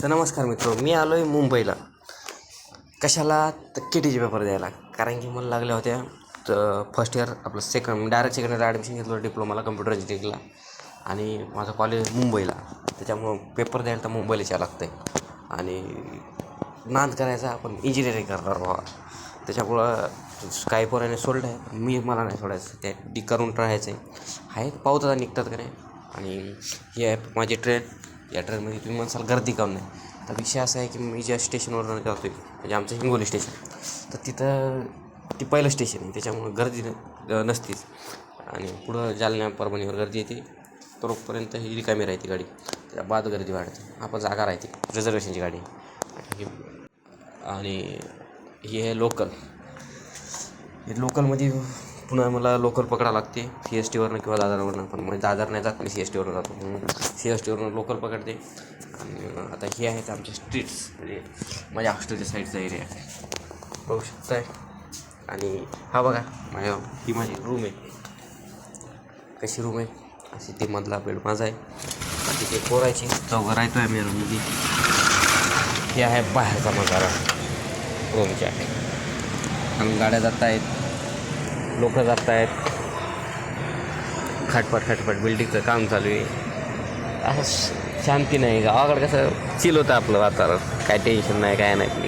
तर नमस्कार मित्र, मी आलो आहे मुंबईला. कशाला? तर KTचे पेपर द्यायला. कारण की मला लागल्या होत्या तर फर्स्ट इयर आपलं डायरेक्ट सेकंड इयर ॲडमिशन घेतलं डिप्लोमाला कम्प्युटर इंजिनिअरिंगला. आणि माझं कॉलेज मुंबईला, त्याच्यामुळं पेपर द्यायला तर मुंबईलाच यावं लागतं आहे. आणि नाद करायचा आपण इंजिनिअरिंग करणार बाबा, त्याच्यामुळं काही पोराने सोडलं आहे, पण मला नाही सोडायचं. त्या करून राहायचं आहे पावता निघतात का नाही. आणि ही आहे माझी ट्रेन. या ट्रेनमध्ये तुम्ही म्हणसाल गर्दी काऊन नाही, तर विषय असा आहे की मी ज्या स्टेशनवरून जातो आहे म्हणजे आमचं हिंगोली स्टेशन, तर तिथं ती पहिलं स्टेशन आहे, त्याच्यामुळं गर्दी नसतीच. आणि पुढं जालन्या परभणीवर गर्दी येते, तोपर्यंत ही रिकामी राहते गाडी, त्या बाद गर्दी वाढते. आपण जागा राहते, रिझर्वेशनची गाडी. आणि ही आहे लोकल. हे लोकलमध्ये पुन्हा मला लोकल पकडावं लागते CSTवरनं किंवा दादरवरनं. पण मग दादर नाही जात, मी CSTवरनं जातो. CSTवरनं लोकल पकडते. आणि आता हे आहेत आमचे स्ट्रीट्स, म्हणजे माझ्या हॉस्टेलच्या साईडचा एरिया बघू शकताय. आणि हा बघा ही माझी रूम आहे. कशी रूम आहे अशी, ती मधला बेड माझा आहे. तिथे पोरायची चौघं राहतो आहे मी रूममध्ये. हे आहे बाहेरचा नजारा रूमच्या. आणि गाड्या जात आहेत, लोक जात आहेत, खटपट बिल्डिंगचं काम चालू आहे. असं शांती नाही. गावाकडे कसं चिल होतं आपलं वातावरण, काय टेन्शन नाही, काय नाही.